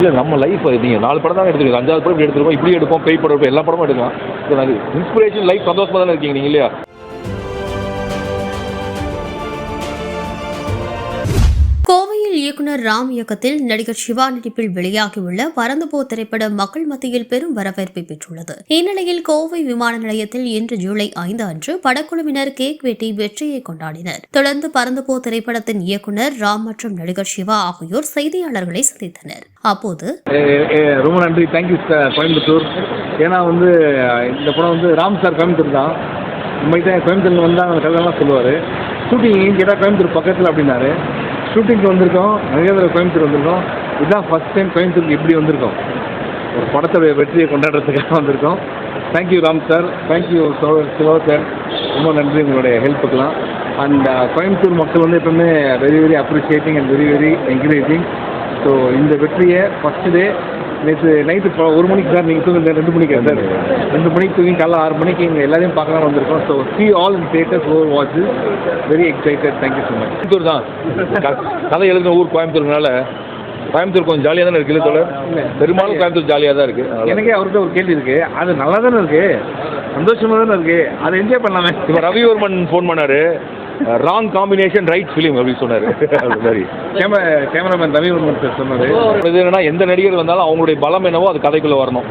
இல்லை நம்ம லைஃப் நீங்கள் 4 படம் தான் எடுத்துருக்கோம், 5வது படம் எடுத்துருக்கோம், இப்படி எடுப்போம், பேய் படம் எடுப்போம், எல்லா படமும் எடுக்கலாம். இன்ஸ்பிரேஷன் லைஃப் சந்தோஷமாக தானே இருக்கீங்க நீங்கள் இல்லையா? கோவையில் இயக்குனர் ராம் இயக்கத்தில் நடிகர் சிவா நடிப்பில் வெளியாகியுள்ள பறந்துபோ திரைப்படம் மக்கள் மத்தியில் பெரும் வரவேற்பை பெற்றுள்ளது. இந்நிலையில் கோவை விமான நிலையத்தில் இன்று ஜூலை 5 அன்று படக்குழுவினர் கேக் வெட்டி வெற்றியை கொண்டாடினர். தொடர்ந்து பறந்துபோ திரைப்படத்தின் இயக்குனர் ராம் மற்றும் நடிகர் சிவா ஆகியோர் செய்தியாளர்களை சந்தித்தனர். அப்போது ரொம்ப நன்றி, தேங்க்யூ கோயம்புத்தூர். ஏன்னா இந்த படம் ராம் சார் கோயம்புத்தூர் தான். உண்மைக்கு தான் கோயம்புத்தூர்ல வந்தால் கதையெல்லாம் சொல்லுவார். ஷூட்டிங் கேட்டால் கோயம்புத்தூர் பக்கத்தில் அப்படின்னாரு. ஷூட்டிங்க்கு வந்திருக்கோம், நிறைய தடவை கோயம்புத்தூர் வந்திருக்கோம். இதுதான் ஃபஸ்ட் டைம் கோயம்புத்தூருக்கு இப்படி வந்திருக்கோம், ஒரு படத்தோடைய வெற்றியை கொண்டாடுறதுக்காக வந்திருக்கோம். Thank you Ram sir, thank you Siva sir, ரொம்ப நன்றி உங்களுடைய ஹெல்ப்புக்கெலாம். அண்ட் கோயம்புத்தூர் மக்கள் எப்பவுமே very very appreciating and very very encouraging. So இந்த வெற்றியை ஃபஸ்ட்டு டே நேற்று நைட்டு 1 மணிக்கு சார், நீங்கள் தூங்க 2 மணிக்கு சார், 2 மணிக்கு தூங்கி காலைல 6 மணிக்கு இங்கே எல்லாரையும் பார்க்கலாம் வந்திருக்கோம். So see all in theaters who watch this, very excited, thank you so much. Coimbatore தான் கதை எழுதின ஊர் கோயம்புத்தூர்னால கோயம்புத்தூர் கொஞ்சம் ஜாலியாக தானே இருக்குது தோழர். பெரும்பாலும் கோயம்புத்தூர் ஜாலியாக தான் இருக்குது. எனக்கே அவர்கிட்ட ஒரு கேள்வி இருக்குது, அது நல்லா தானே இருக்குது, சந்தோஷமாக தானே இருக்குது, அதை என்ஜாய் பண்ணலாமே. இப்போ ரவிவர்மன் ஃபோன் பண்ணார், ராங் காம்பினேஷன் ரைட் ஃபிலிம் அப்படின்னு சொன்னார். அது மாதிரி கேமராமேன் ரவிவர்மன் சார் சொன்னார். இது என்னன்னா, எந்த நடிகர் வந்தாலும் அவங்களுடைய பலம் என்னவோ அது கதைக்குள்ளே வரணும்.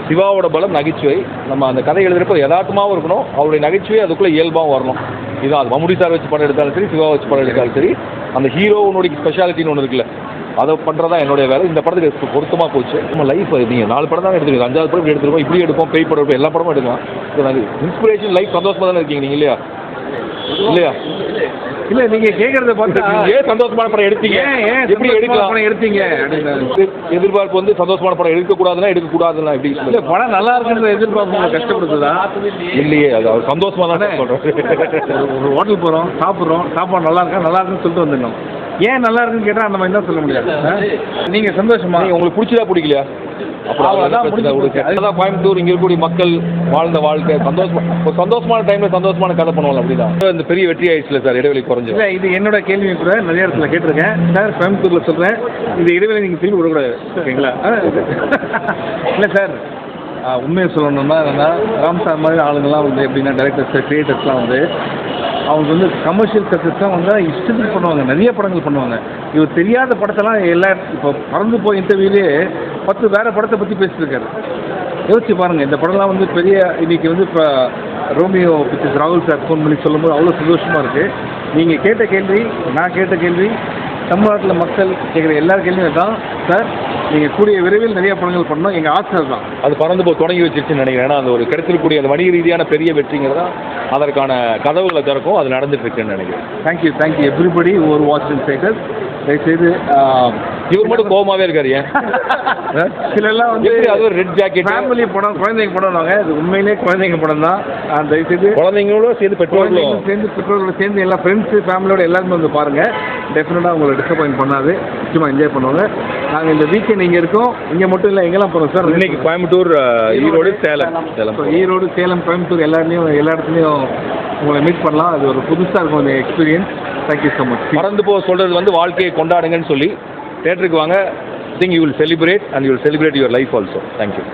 சிவாவோட பலம் நகைச்சுவை. நம்ம அந்த கதை எழுதுறப்போ யதார்த்தமாகவும் இருக்கணும், அவருடைய நகைச்சுவை அதுக்குள்ளே இயல்பாகவும் வரணும். இதான் அது மம்முடி சார் வச்சு படம் எடுத்தாலும் சரி, சிவா வச்சு படம் எடுத்தாலும் சரி, அந்த ஹீரோனுடைய ஸ்பெஷாலிட்டின்னு ஒன்று இருக்குல்ல, அதை பண்ணுறதா என்னுடைய வேலை. இந்த படத்துக்கு பொருத்தமாக போச்சு. நம்ம லைஃப் நீங்கள் 4 படம் தான் எடுத்துருக்கோம், 5வது படம் எடுத்துருக்கோம், இப்படி எடுப்போம், பேய் படம் எடுப்போம், எல்லா படமும் எடுக்கலாம். இன்ஸ்பிரேஷன் லைஃப் சந்தோஷமாக தானே இருக்கீங்க நீங்கள் இல்லையா? இல்லையா? இல்லை, நீங்கள் கேட்குறத பார்த்தா ஏன் சந்தோஷமான படம் எடுத்தீங்க, எப்படி எடுக்கலாம் படம் எடுத்தீங்க அப்படின்னு எதிர்பார்ப்பு சந்தோஷமான படம் எடுக்கக்கூடாதுன்னா எடுக்கக்கூடாதுன்னா எப்படி? இல்லை, படம் நல்லா இருக்குன்ற எதிர்பார்ப்பு கஷ்டப்படுத்துதா? இல்லையே, அது அவர் சந்தோஷமாக தானே சொல்கிறேன். ஒரு ஹோட்டல் போகிறோம், சாப்பாடு நல்லா இருக்குன்னு சொல்லிட்டு வந்துடணும். ஏன் நல்லா இருக்குன்னு கேட்டால் அந்த மாதிரி தான் சொல்ல முடியாது. நீங்கள் சந்தோஷமா, உங்களுக்கு பிடிச்சதா பிடிக்கலையா? அதான் கோயம்புத்தூர் இங்கே இருக்கக்கூடிய மக்கள் வாழ்ந்த வாழ்க்கை சந்தோஷமான டைம்ல சந்தோஷமான கதை பண்ணுவாங்க. அப்படிதான் இந்த பெரிய வெற்றி ஆயிடுச்சுல சார், இடைவெளி குறைஞ்சு. இல்லை, இது என்னோட கேள்வி கூட நிறைய இடத்துல கேட்டிருக்கேன் சார். கோயம்புத்தூர்ல சொல்கிறேன், இந்த இடைவெளி நீங்கள் திரும்பி விடக்கூடாது, ஓகேங்களா? இல்லை சார், உண்மையை சொல்லணும்னா என்னன்னா, ராம் சார் மாதிரி ஆளுங்கள்லாம் எப்படின்னா டைரக்டர்ஸ் கிரியேட்டர்ஸ்லாம் அவங்க கமர்ஷியல் சக்ஸஸ் தான் இஷ்டத்துக்கு பண்ணுவாங்க, நிறைய படங்கள் பண்ணுவாங்க. இவர் தெரியாத படத்தெல்லாம் இப்போ பறந்து போய் இன்டர்வியூலேயே 10 வேறு படத்தை பற்றி பேசிட்டு இருக்காரு. யோசிச்சு பாருங்கள், இந்த படம்லாம் பெரிய இன்னைக்கு இப்போ ரோமியோ பிக்சர்ஸ் ராகுல் சார் ஃபோன் பண்ணி சொல்லும்போது அவ்வளோ சந்தோஷமாக இருக்குது. நீங்கள் கேட்ட கேள்வி, நான் கேட்ட கேள்வி, தமிழ்நாட்டில் மக்கள் கேட்குற எல்லா கேள்வியும் தான் சார். நீங்கள் கூடிய விரைவில் நிறைய படங்கள் பண்ணணும், எங்கள் ஆசை தான். அது பறந்து போய் தொடங்கி வச்சிருச்சுன்னு நினைக்கிறேன். ஏன்னா அந்த ஒரு கிடைச்சிருக்கக்கூடிய அந்த வணிக ரீதியான பெரிய வெற்றிங்கிறதா அதற்கான கதவுகளை திறக்கும், அது நடந்துட்டு இருக்குன்னு நினைக்கிறேன். Thank you everybody over watch in theatres. தயவுசெய்து இவர் மட்டும் கோபமாகவே இருக்காரு. ஏன் சிலெல்லாம் அது ஒரு ரெட் ஜாக்கெட் ஃபேமிலி படம், குழந்தைங்க படம். அது உண்மையிலே குழந்தைங்க படம் தான். தயவுசெய்து குழந்தைங்களோட சேர்ந்து பெற்றோர்களோட சேர்ந்து எல்லா ஃப்ரெண்ட்ஸு ஃபேமிலியோட எல்லாருமே பாருங்கள். டெஃபினட்டாக உங்களை டிசப்பாயின்ட் பண்ணாது, நிச்சயமாக என்ஜாய் பண்ணுவாங்க. நாங்கள் இந்த வீக்கெண்ட் இங்கே இருக்கோம். இங்கே மட்டும் இல்லை, எங்கெல்லாம் போகிறோம் சார்? இன்னைக்கு கோயம்புத்தூர், ஈரோடு, சேலம். ஈரோடு, சேலம், கோயம்புத்தூர் எல்லா இடத்துலையும் உங்களை மீட் பண்ணலாம். அது ஒரு புதுசாக இருக்கும் அந்த எக்ஸ்பீரியன்ஸ். Thank you so much. மறந்து போக சொல்கிறது வாழ்க்கையை கொண்டாடுங்கன்னு சொல்லி தேட்டருக்கு வாங்க. Think you will celebrate and you will celebrate your life also. Thank you.